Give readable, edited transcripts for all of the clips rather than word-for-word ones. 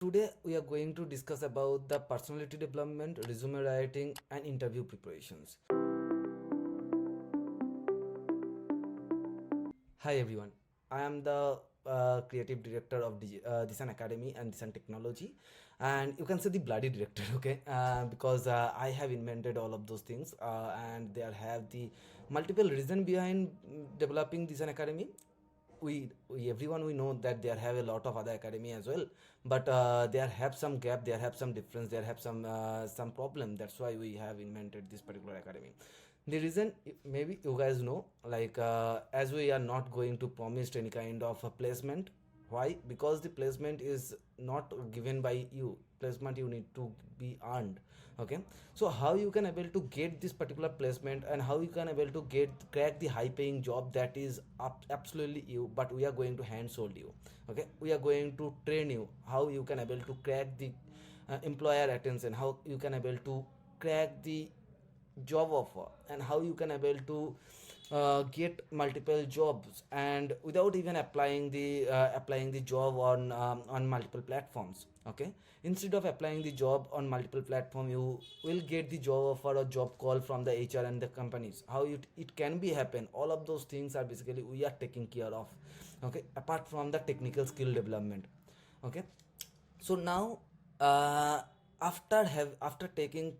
Today we are going to discuss about the personality development, resume writing and interview preparations. Hi everyone, I am the creative director of Desun Academy and Desun Technology, and you can say the bloody director, okay? Because I have invented all of those things, and there have the multiple reason behind developing Desun Academy. We everyone we know that there have a lot of other academy as well, but there have some gap, there have some difference, there have some problem. That's why we have invented this particular academy. The reason, maybe you guys know, like as we are not going to promise any kind of a placement. Why? Because the placement is not given by you. Placement you need to be earned. Okay, so how you can able to get this particular placement, and how you can able to get crack the high paying job, that is absolutely you, but we are going to hand hold you. Okay, we are going to train you how you can able to crack the employer attention, how you can able to crack the job offer, and how you can able to get multiple jobs, and without even applying the job on multiple platforms. Okay, instead of applying the job on multiple platform, you will get the job offer or job call from the HR and the companies. How it can be happen, all of those things are basically we are taking care of. Okay, apart from the technical skill development. Okay, so now, uh, after taking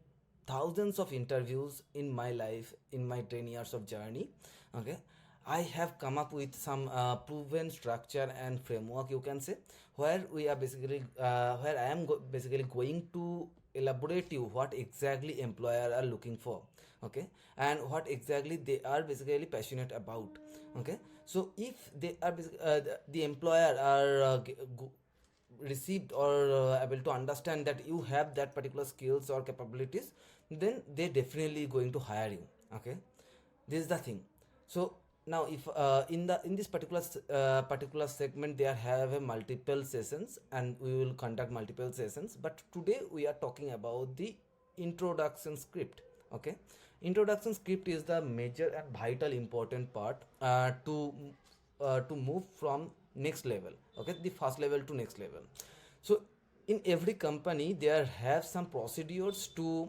thousands of interviews in my life, in my 10 years of journey, okay, I have come up with some proven structure and framework, you can say, where we are basically where I am basically going to elaborate you what exactly employer are looking for. Okay, and what exactly they are basically passionate about. Okay, so if they are the employer are received or able to understand that you have that particular skills or capabilities, then they definitely going to hire you. Okay, this is the thing. So now, if in this particular segment, there have a multiple sessions, and we will conduct multiple sessions, but today we are talking about the introduction script. Okay, introduction script is the major and vital important part to move from next level. Okay, the first level to next level. So in every company there have some procedures to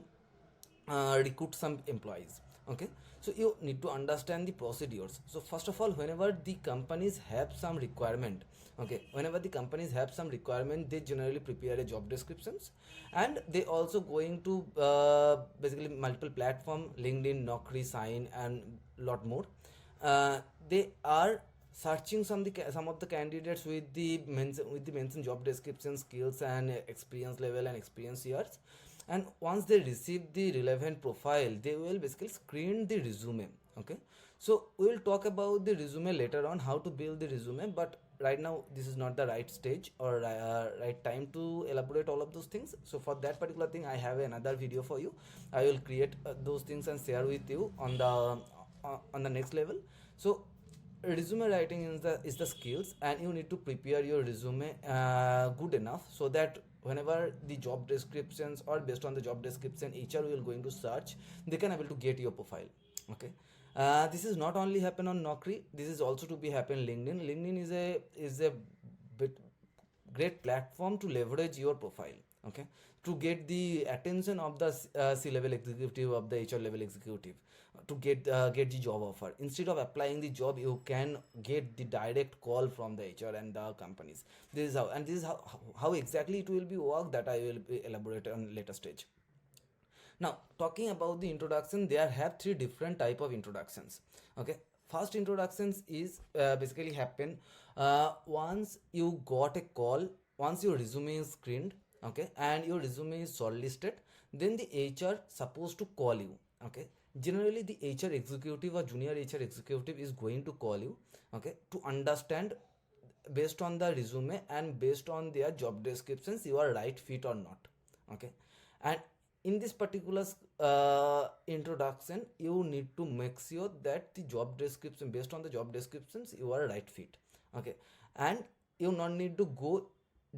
recruit some employees. Okay, so you need to understand the procedures. So first of all, whenever the companies have some requirement, okay, whenever the companies have some requirement, they generally prepare a job descriptions, and they also going to basically multiple platform, LinkedIn, Naukri, Sign, and lot more. They are searching some of the candidates with the mentioned job description, skills and experience level and experience years. And once they receive the relevant profile, they will basically screen the resume. Okay, so we will talk about the resume later on, how to build the resume, but right now this is not the right stage or right time to elaborate all of those things. So for that particular thing, I have another video for you. I will create those things and share with you on the next level. So resume writing is the skills, and you need to prepare your resume good enough, so that whenever the job descriptions, or based on the job description, HR will going to search, they can able to get your profile. Okay, this is not only happen on Naukri, this is also to be happen LinkedIn. LinkedIn is a bit great platform to leverage your profile. Okay, to get the attention of the C level executive, of the HR level executive, to get the job offer. Instead of applying the job, you can get the direct call from the HR and the companies. This is how, and this is how exactly it will be work, that I will be elaborate on later stage. Now, talking about the introduction, there have three different type of introductions. Okay, first introductions is basically happen once you got a call, once your resume is screened. Okay, and your resume is shortlisted, then the HR supposed to call you. Okay, generally the HR executive or junior HR executive is going to call you. Okay, to understand, based on the resume and based on their job descriptions, you are right fit or not. Okay, and in this particular introduction, you need to make sure that the job description, based on the job descriptions, you are right fit. Okay, and you not need to go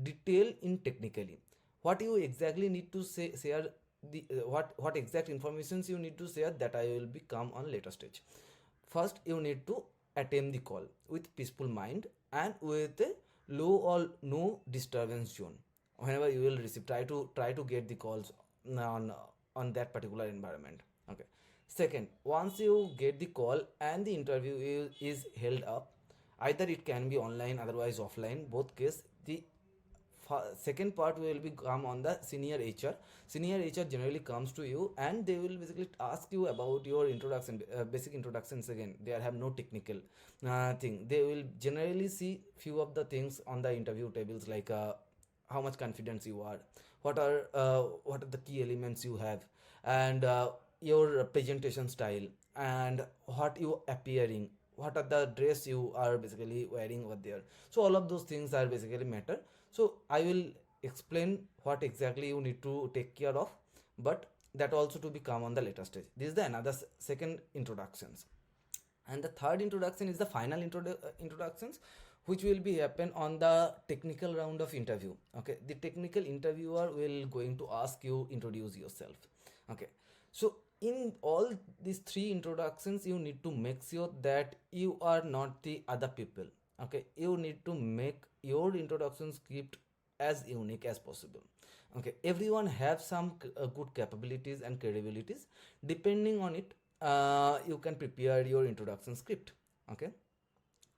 detail in technically what you exactly need to say share, the what exact informations you need to share, that I will become on later stage. First, you need to attempt the call with peaceful mind and with a low or no disturbance zone. whenever you will receive, try to get the calls on that particular environment. Okay. Second, once you get the call and the interview is held up, either it can be online, otherwise offline, both case, the second part will be come on the senior HR. Senior HR generally comes to you and they will basically ask you about your introduction, basic introductions. Again, they have no technical thing. They will generally see few of the things on the interview tables, like how much confidence you are, what are the key elements you have, and your presentation style, and what you appearing, what are the dress you are basically wearing over there. So all of those things are basically matter. So I will explain what exactly you need to take care of, but that also to become on the later stage. This is the another second introductions. And the third introduction is the final introductions, which will be happen on the technical round of interview. Okay, the technical interviewer will going to ask you introduce yourself. Okay, so in all these three introductions, you need to make sure that you are not the other people. Okay, you need to make your introduction script as unique as possible. Okay, everyone have some good capabilities and credibilities. Depending on it, you can prepare your introduction script. Okay,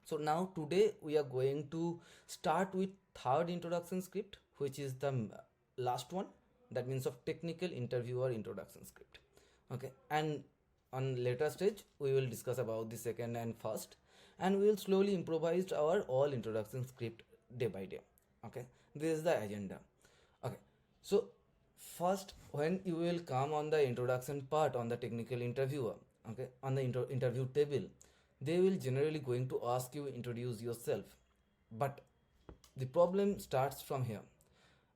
so now today we are going to start with third introduction script, which is the last one, that means of technical interviewer introduction script. Okay, and on later stage we will discuss about the second and first, and we will slowly improvise our all introduction script day by day. Okay, this is the agenda. Okay, so first, when you will come on the introduction part on the technical interviewer, okay, on the interview table, they will generally going to ask you introduce yourself. But the problem starts from here.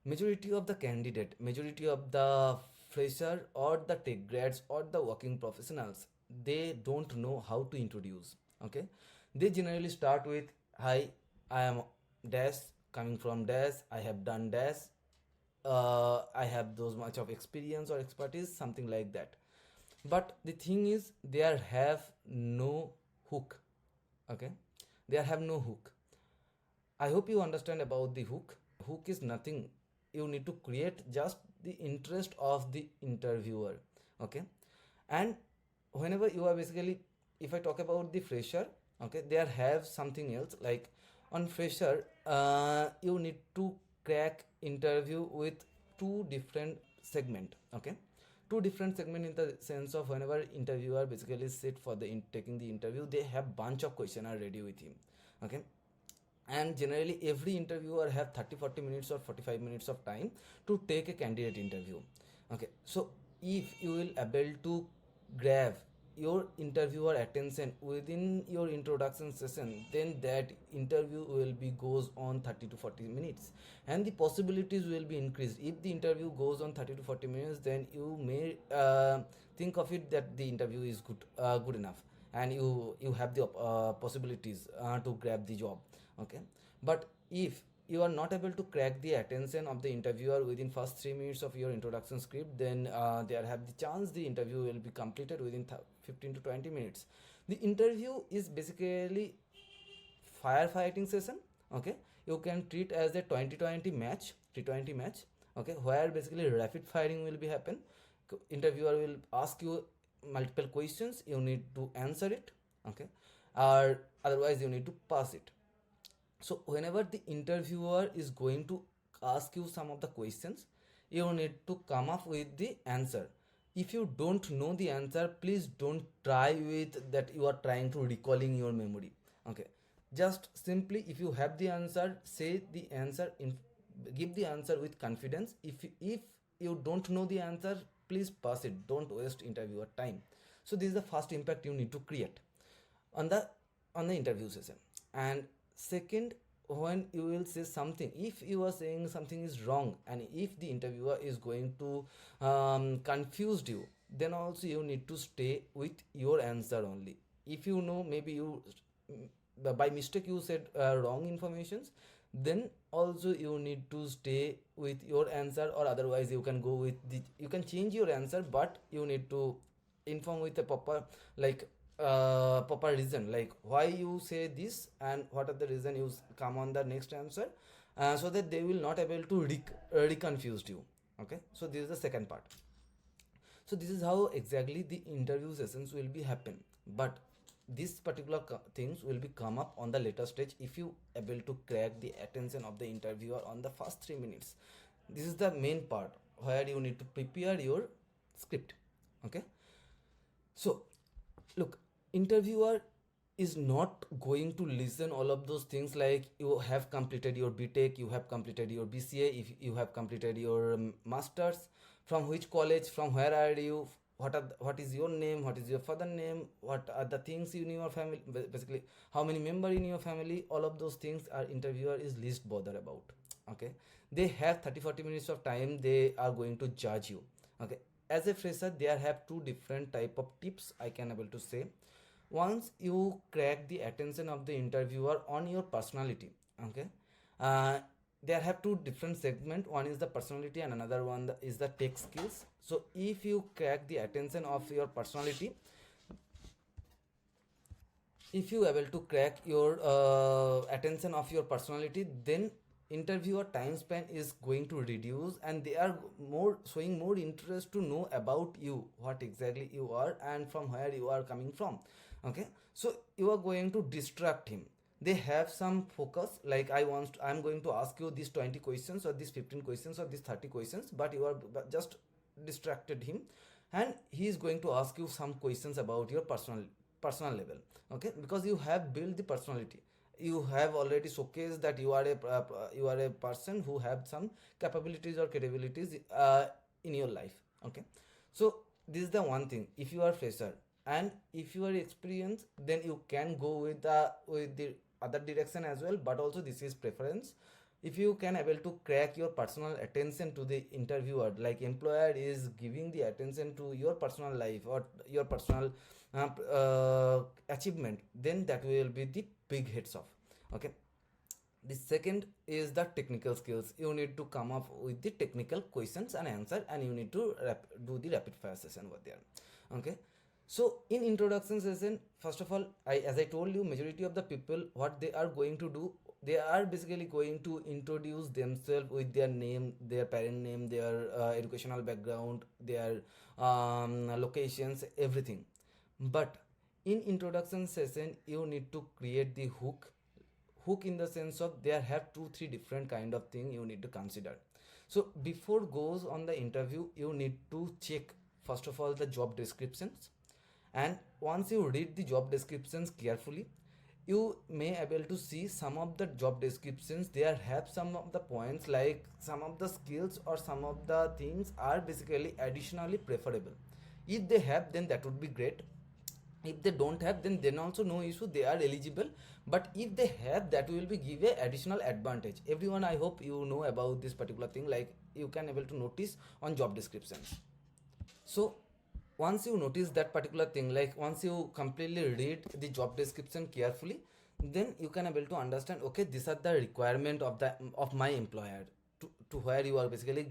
Majority of the candidate, majority of the fresher or the tech grads or the working professionals, they don't know how to introduce. Okay, they generally start with, hi, I am dash, coming from dash, I have done dash, I have those much of experience or expertise, something like that. But the thing is, there have no hook. Okay, there have no hook. I hope you understand about the hook. Hook is nothing. You need to create just the interest of the interviewer. Okay, and whenever you are basically, if I talk about the fresher, okay, there have something else, like on fresher, you need to crack interview with two different segment. Okay, two different segment in the sense of, whenever interviewer basically sit for the taking the interview, they have bunch of questionnaire ready with him. Okay, and generally every interviewer have 30-40 minutes or 45 minutes of time to take a candidate interview. Okay, so if you will able to grab your interviewer attention within your introduction session, then that interview will be goes on 30 to 40 minutes, and the possibilities will be increased. If the interview goes on 30 to 40 minutes, then you may think of it that the interview is good enough, and you have the possibilities to grab the job. Okay, but if you are not able to crack the attention of the interviewer within first 3 minutes of your introduction script, then there have the chance the interview will be completed within 15 to 20 minutes. The interview is basically firefighting session. Okay, you can treat as a 2020 match, T20 match. Okay, where basically rapid firing will be happen. Interviewer will ask you multiple questions, you need to answer it. Okay, or otherwise you need to pass it. So whenever the interviewer is going to ask you some of the questions, you need to come up with the answer. If you don't know the answer, please don't try with that you are trying to recalling your memory. Okay, just simply, if you have the answer, say the answer in, give the answer with confidence. If you don't know the answer, please pass it, don't waste interviewer time. So this is the first impact you need to create on the interview session. And second, when you will say something, if you are saying something is wrong, and if the interviewer is going to confused you, then also you need to stay with your answer only. If you know, maybe you by mistake you said wrong informations, then also you need to stay with your answer, or otherwise you can go with the, you can change your answer, but you need to inform with a proper, like proper reason, like why you say this and what are the reason, you come on the next answer, so that they will not able to reconfuse you. Okay, so this is the second part. So this is how exactly the interview sessions will be happen, but these particular things will be come up on the later stage if you able to crack the attention of the interviewer on the first 3 minutes. This is the main part where you need to prepare your script. Okay, so look, interviewer is not going to listen all of those things like you have completed your btech, you have completed your bca, if you have completed your masters, from which college, from where are you, what is your name, what is your father name, what are the things in your family, basically how many member in your family, all of those things are interviewer is least bother about. Okay, they have 30-40 minutes of time, they are going to judge you. Okay, as a fresher there have two different type of tips I can able to say. Once you crack the attention of the interviewer on your personality. Okay, uh, there have two different segment, one is the personality and another one is the tech skills. So if you crack the attention of your personality, if you able to crack your attention of your personality, then interviewer time span is going to reduce and they are more showing more interest to know about you, what exactly you are and from where you are coming from. Okay, so you are going to distract him. They have some focus like I'm going to ask you these 20 questions or these 15 questions or these 30 questions, but you are just distracted him, and he is going to ask you some questions about your personal level. Okay, because you have built the personality, you have already showcased that you are a person who have some capabilities or capabilities in your life. Okay, so this is the one thing. If you are fresher and if you are experienced, then you can go with the other direction as well, but also this is preference. If you can able to crack your personal attention to the interviewer, like employer is giving the attention to your personal life or your personal achievement, then that will be the big hits of. Okay, the second is the technical skills. You need to come up with the technical questions and answer, and you need to do the rapid fire session over there. Okay, so in introduction session, first of all, as I told you, majority of the people what they are going to do, they are basically going to introduce themselves with their name, their parent name, their educational background, their locations, everything. But in introduction session you need to create the hook in the sense of there have 2-3 different kind of thing you need to consider. So before goes on the interview, you need to check first of all the job descriptions, and once you read the job descriptions carefully, you may able to see some of the job descriptions there have some of the points like some of the skills or some of the things are basically additionally preferable. If they have, then that would be great. If they don't have, then also no issue, they are eligible. But if they have, that will be give a additional advantage. Everyone, I hope you know about this particular thing, like you can able to notice on job descriptions. So once you notice that particular thing, like once you completely read the job description carefully, then you can able to understand, okay, these are the requirement of my employer to where you are basically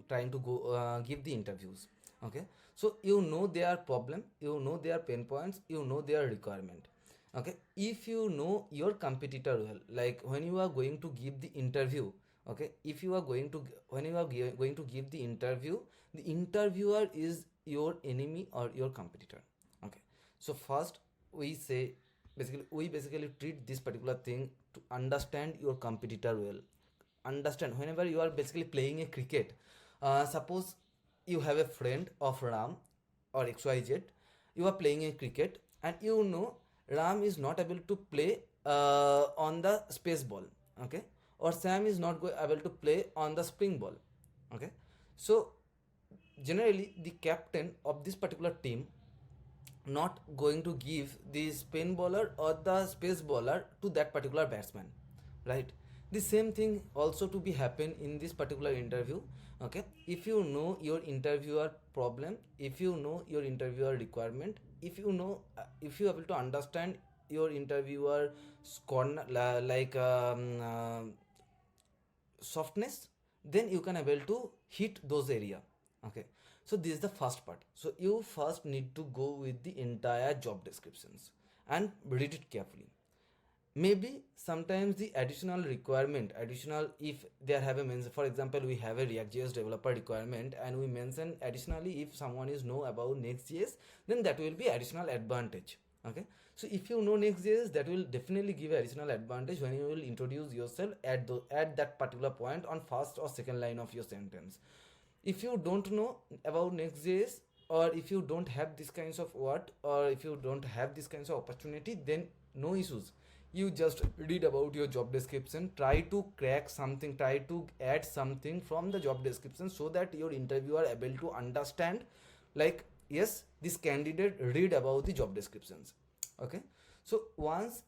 trying to go give the interviews. Okay, so you know their problem, you know their pain points, you know their requirement. Okay, if you know your competitor well, like when you are going to give the interview. Okay, if you are going to when you are going to give the interviewer is your enemy or your competitor. Okay, so first we basically treat this particular thing to understand your competitor well. Understand whenever you are basically playing a cricket, suppose you have a friend of Ram or XYZ, you are playing a cricket and you know Ram is not able to play on the space ball. Okay, or Sam is not able to play on the spring ball. Okay, so generally the captain of this particular team not going to give the spin bowler or the space bowler to that particular batsman, right? The same thing also to be happen in this particular interview. Okay, if you know your interviewer problem, if you know your interviewer requirement, if you know if you are able to understand your interviewer corner like softness, then you can able to hit those area. Okay, so this is the first part. So you first need to go with the entire job descriptions and read it carefully. Maybe sometimes the additional requirement, additional, if they have a mention, for example we have a React.js developer requirement and we mention additionally if someone is know about Next.js, then that will be additional advantage. Okay, so if you know Next.js, that will definitely give additional advantage when you will introduce yourself at that particular point on first or second line of your sentence. If you don't know about Next.js, or if you don't have this kinds of word, or if you don't have this kinds of opportunity, then no issues. You just read about your job description, try to crack something, try to add something from the job description so that your interviewer able to understand, like, yes, this candidate read about the job descriptions. Okay, so once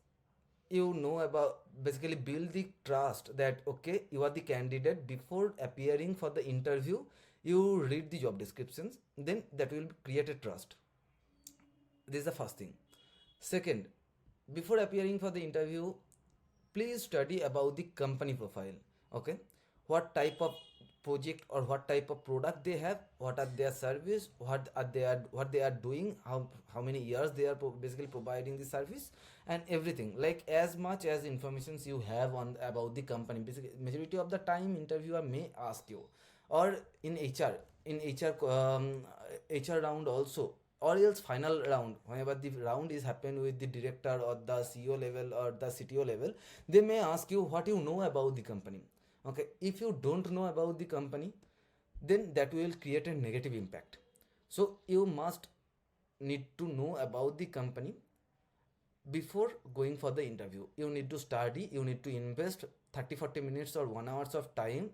you know about, basically build the trust that okay, you are the candidate, before appearing for the interview you read the job descriptions, then that will create a trust. This is the first thing. Second, before appearing for the interview, please study about the company profile. Okay, what type of project or what type of product they have, what are their service, what they are doing, how many years they are basically providing the service, and everything, like as much as informations you have on about the company. Basically majority of the time interviewer may ask you, or in hr, in hr hr round also, or else final round, whenever the round is happen with the director or the CEO level or the CTO level, they may ask you what you know about the company. Okay, if you don't know about the company, then that will create a negative impact. So you must need to know about the company before going for the interview. You need to study, you need to invest 30-40 minutes or 1 hours of time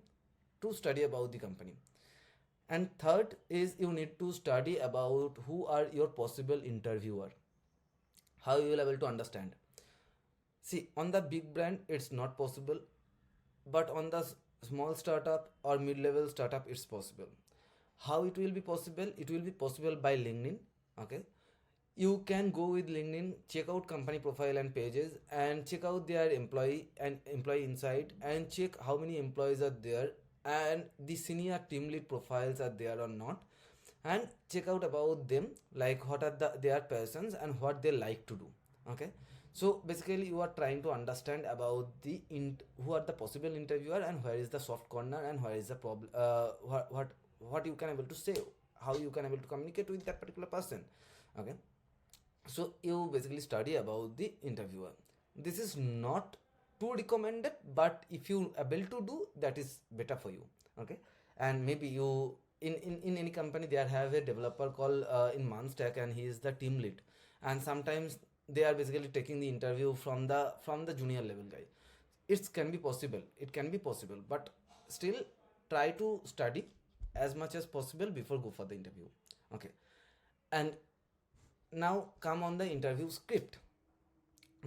to study about the company. And third is you need to study about who are your possible interviewer, how you will able to understand. See, on the big brand it's not possible, but on the small startup or mid-level startup it's possible. How it will be possible? It will be possible by LinkedIn. Okay, you can go with LinkedIn, check out company profile and pages, and check out their employee and employee insight, and check how many employees are there, and the senior team lead profiles are there or not, and check out about them, like what are their passions and what they like to do. Okay, so basically you are trying to understand about the who are the possible interviewer, and where is the soft corner, and where is the problem, what you can able to say, how you can able to communicate with that particular person. Okay, so you basically study about the interviewer. This is not too recommended, but if you able to do, that is better for you. Okay, and maybe you in any company they have a developer called in Manstack, and he is the team lead, and sometimes they are basically taking the interview from the junior level guy. It can be possible, it can be possible, but still try to study as much as possible before go for the interview. Okay, and now come on the interview script.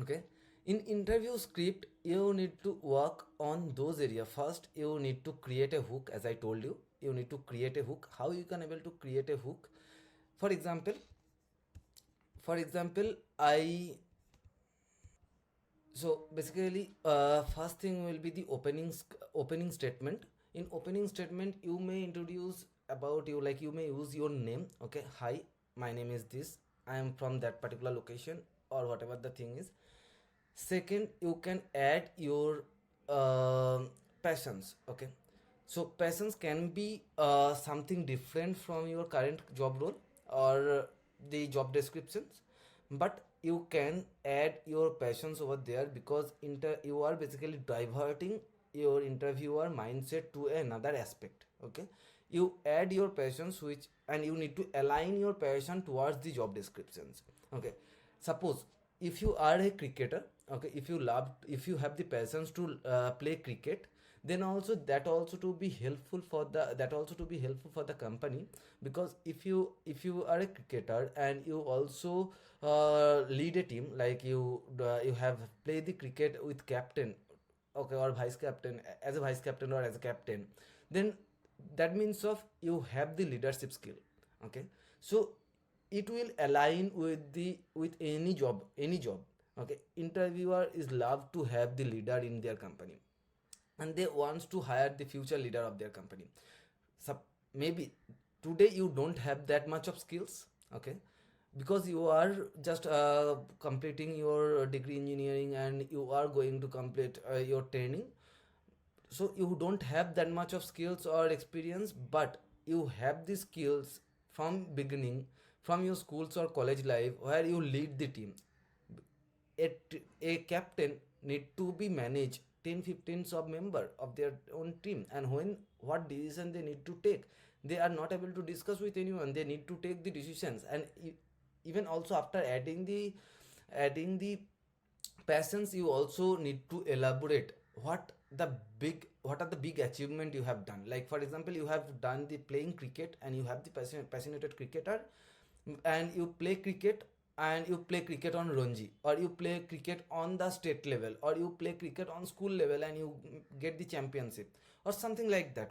Okay, in interview script you need to work on those areas. First you need to create a hook, as I told you. You need to create a hook. How you can able to create a hook? For example, I, so basically first thing will be the opening statement. In opening statement you may introduce about you, like you may use your name. Okay, hi, my name is this, I am from that particular location, or whatever the thing is. Second, you can add your passions. Okay, so passions can be something different from your current job role or the job descriptions, but you can add your passions over there, because you are basically diverting your interviewer mindset to another aspect. Okay, you add your passions, which, and you need to align your passion towards the job descriptions. Okay, suppose if you are a cricketer, okay, if you love, if you have the passions to play cricket, then also that also to be helpful for the, that also to be helpful for the company. Because if you are a cricketer and you also lead a team, like you have played the cricket with captain, okay, or vice captain, as a vice captain or as a captain, then that means of you have the leadership skill. Okay, so it will align with the with any job. Okay, interviewer is love to have the leader in their company, and they wants to hire the future leader of their company. So maybe today you don't have that much of skills. Okay, because you are just completing your degree engineering and you are going to complete your training, so you don't have that much of skills or experience, but you have the skills from beginning, from your schools or college life where you lead the team. A captain need to be manage 10 15 sub member of their own team, and when what decision they need to take, they are not able to discuss with anyone, they need to take the decisions. And even also after adding the passions, you also need to elaborate what are the big achievement you have done. Like for example, you have done the playing cricket and you have the passionate cricketer, and you play cricket, and you play cricket on Ranji, or you play cricket on the state level, or you play cricket on school level and you get the championship or something like that.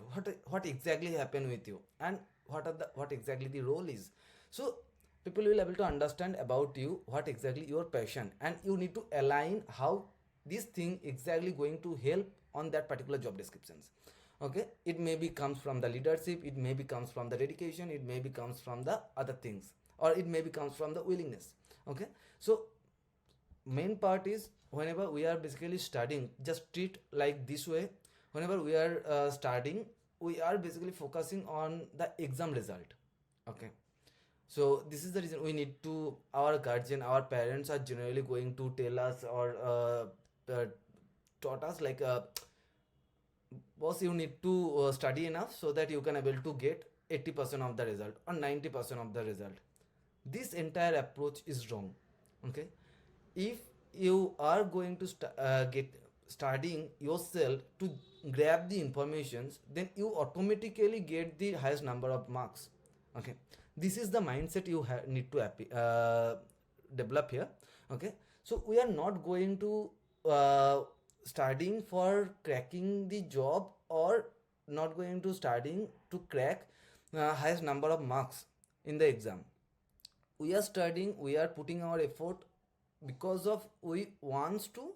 What exactly happened with you, and what exactly the role is. So people will able to understand about you what exactly your passion, and you need to align how this thing exactly going to help on that particular job descriptions. Okay, it maybe comes from the leadership, it maybe comes from the dedication, it maybe comes from the other things, or it maybe comes from the willingness. Okay, so main part is whenever we are basically studying, just treat like this way. Whenever we are studying, we are basically focusing on the exam result. Okay, so this is the reason we need to, our guardian, our parents are generally going to tell us or taught us like boss, you need to study enough so that you can able to get 80% of the result or 90% of the result. This entire approach is wrong. Okay, if you are going to get studying yourself to grab the informations, then you automatically get the highest number of marks. Okay, this is the mindset you need to develop here. Okay, so we are not going to studying for cracking the job, or not going to studying to crack highest number of marks in the exam. We are studying, we are putting our effort because of we wants to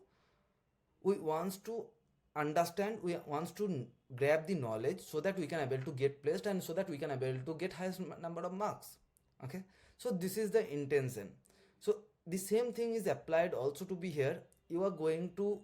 understand, we wants to grab the knowledge so that we can able to get placed, and so that we can able to get highest number of marks. Okay, so this is the intention. So the same thing is applied also to be here. You are going to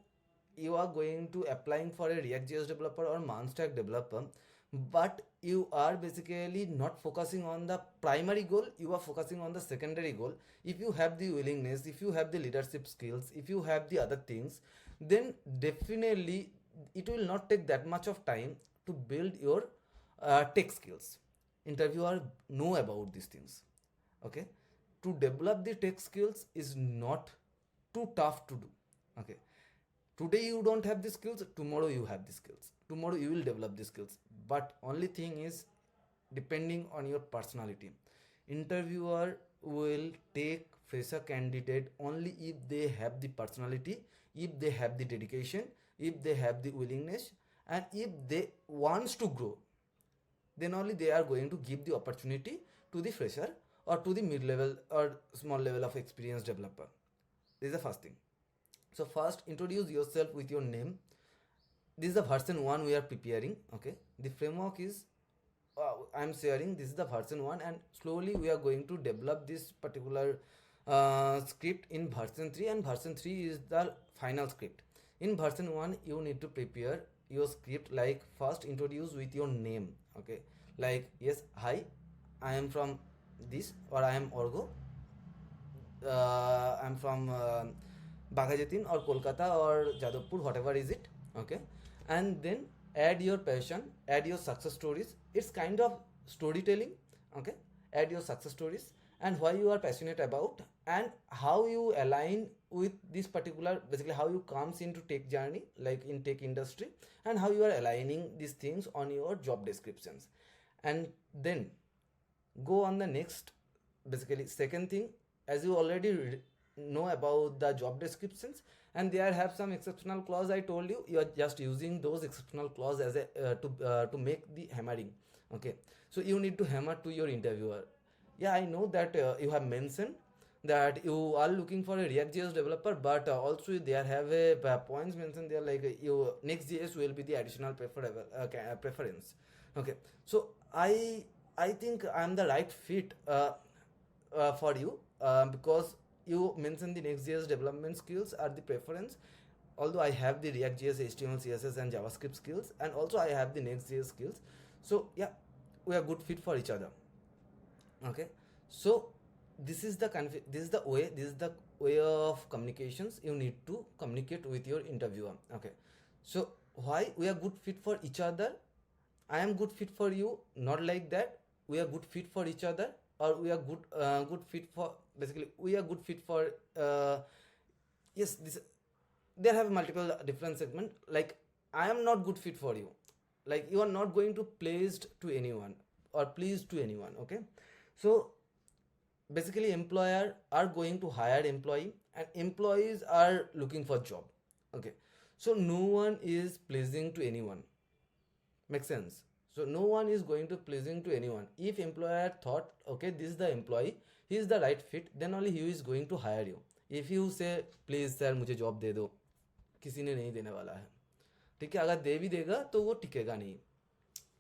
applying for a React.js developer or Stack developer, but you are basically not focusing on the primary goal, you are focusing on the secondary goal. If you have the willingness, if you have the leadership skills, if you have the other things, then definitely it will not take that much of time to build your tech skills. Interviewer know about these things. Okay, to develop the tech skills is not too tough to do. Okay, today you don't have the skills, tomorrow you have the skills, tomorrow you will develop the skills. But only thing is depending on your personality. Interviewer will take fresher candidate only if they have the personality, if they have the dedication, if they have the willingness, and if they wants to grow. Then only they are going to give the opportunity to the fresher or to the mid level or small level of experienced developer. This is the first thing. So first introduce yourself with your name. This is the version 1 we are preparing. Okay, the framework is I'm sharing, this is the version 1, and slowly we are going to develop this particular script in version 3, and version 3 is the final script. In version 1 you need to prepare your script like first introduce with your name. Okay, like yes, hi, I am from this, or I am Orgo, I'm from Bagajatin or Kolkata or Jadavpur, whatever is it. Okay, and then add your passion, add your success stories. It's kind of storytelling. Okay, add your success stories and why you are passionate about, and how you align with this particular, basically how you comes into tech journey, like in tech industry, and how you are aligning these things on your job descriptions. And then go on the next, basically second thing, as you already know about the job descriptions, and there have some exceptional clause. I told you, you are just using those exceptional clause as a to make the hammering. Okay, so you need to hammer to your interviewer. Yeah, I know that you have mentioned that you are looking for a React.js developer, but also there have a points mentioned there, like you Next.js will be the additional preference. Okay, so I think I'm the right fit for you, because you mentioned the Next.js development skills are the preference. Although I have the React.js, HTML, CSS, and JavaScript skills, and also I have the Next.js skills. So yeah, we are good fit for each other. Okay, so this is the way of communications you need to communicate with your interviewer. Okay, so why we are good fit for each other? I am good fit for you, not like that we are good fit for each other, or we are good fit for, basically we are good fit for, yes, this, there have multiple different segment. Like, I am not good fit for you, like you are not going to pleased to anyone or pleased to anyone. Okay, so basically employer are going to hire employee, and employees are looking for job. Okay, so no one is pleasing to anyone, makes sense. So no one is going to pleasing to anyone. If employer thought, okay, this is the employee, he is the right fit, then only he is going to hire you. If you say please sir मुझे job दे दो, किसी ने नहीं देने वाला है. ठीक है, अगर दे भी देगा तो वो टिकेगा नहीं.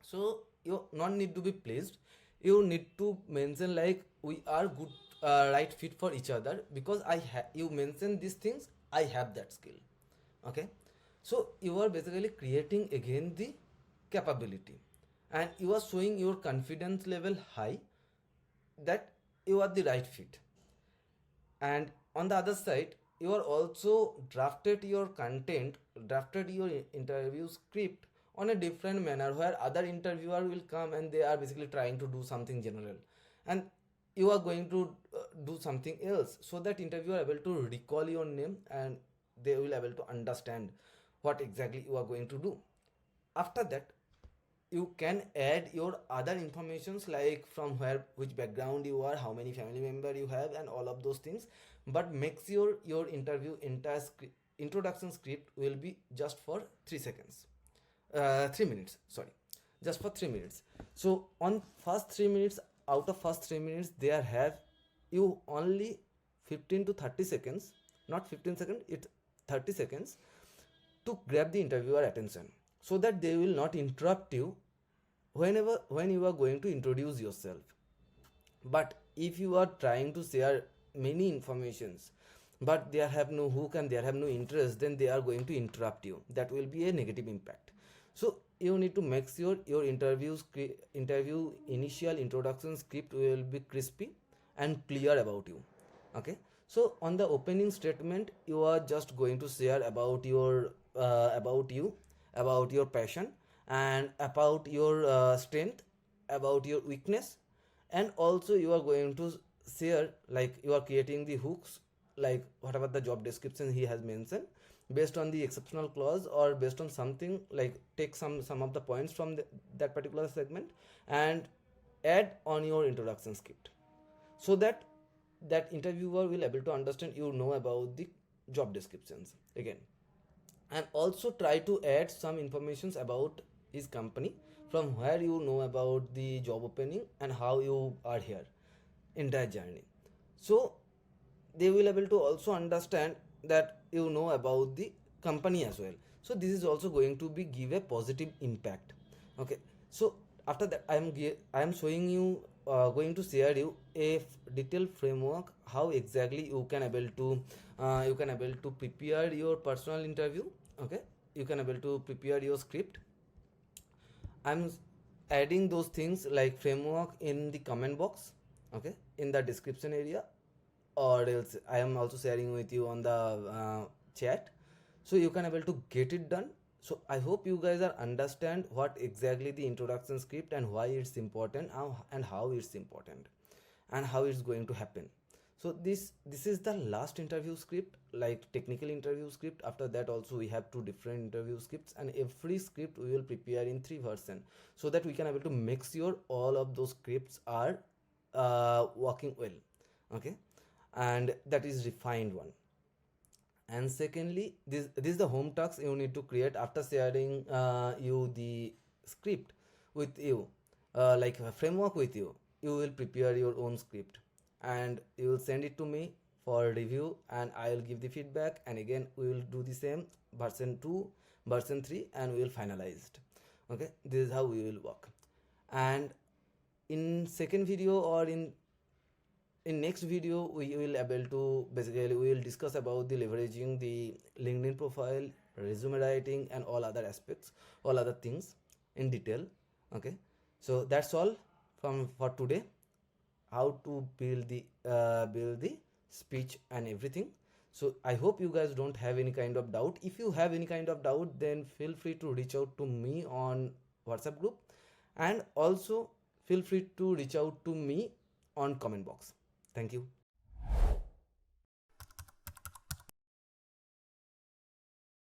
So you not need to be pleased, you need to mention like we are good, right fit for each other, because you mention these things, I have that skill. Okay, so you are basically creating again the capability, and you are showing your confidence level high that you are the right fit. And on the other side, you are also drafted your content, drafted your interview script on a different manner, where other interviewer will come and they are basically trying to do something general, and you are going to do something else, so that interviewer able to recall your name, and they will able to understand what exactly you are going to do. After that, you can add your other informations, like from where, which background you are, how many family member you have, and all of those things. But make sure your interview entire introduction script will be just for 3 seconds, 3 minutes, sorry, just for 3 minutes. So on first 3 minutes, out of first 3 minutes, there have you only 15 to 30 seconds, not 15 seconds, it's 30 seconds, to grab the interviewer attention, so that they will not interrupt you when you are going to introduce yourself. But if you are trying to share many informations, but they have no hook and they have no interest, then they are going to interrupt you. That will be a negative impact. So you need to make sure your interview initial introduction script will be crispy and clear about you. Okay, so on the opening statement, you are just going to share about your about you, about your passion, and about your strength, about your weakness. And also you are going to share, like you are creating the hooks, like whatever the job description he has mentioned, based on the exceptional clause, or based on something, like take some of the points from that particular segment, and add on your introduction script, so that that interviewer will able to understand you know about the job descriptions again. And also try to add some informations about his company, from where you know about the job opening and how you are here, entire journey. So they will able to also understand that you know about the company as well. So this is also going to be give a positive impact. Okay, so after that, I am showing you, going to share you a detailed framework, how exactly you can able to prepare your personal interview. Okay, you can able to prepare your script. I'm adding those things like framework in the comment box, okay, in the description area, or else I am also sharing with you on the chat, so you can able to get it done. So I hope you guys are understand what exactly the introduction script and why it's important, and how it's important, and how it's going to happen. So this is the last interview script, like technical interview script. After that also we have two different interview scripts, and every script we will prepare in 3 version, so that we can able to make sure all of those scripts are working well. Okay, and that is refined one. And secondly, this is the home task you need to create after sharing you the script with you, like a framework with you. You will prepare your own script, and you will send it to me for review, and I will give the feedback, and again we will do the same version 2, version 3, and we will finalize it. Okay, this is how we will work. And in second video, or in in next video we will able to basically we will discuss about the leveraging the LinkedIn profile, resume writing, and all other aspects, all other things in detail. Okay, so that's all from for today, how to build the speech and everything. So I hope you guys don't have any kind of doubt. If you have any kind of doubt, then feel free to reach out to me on WhatsApp group, and also feel free to reach out to me on comment box. Thank you.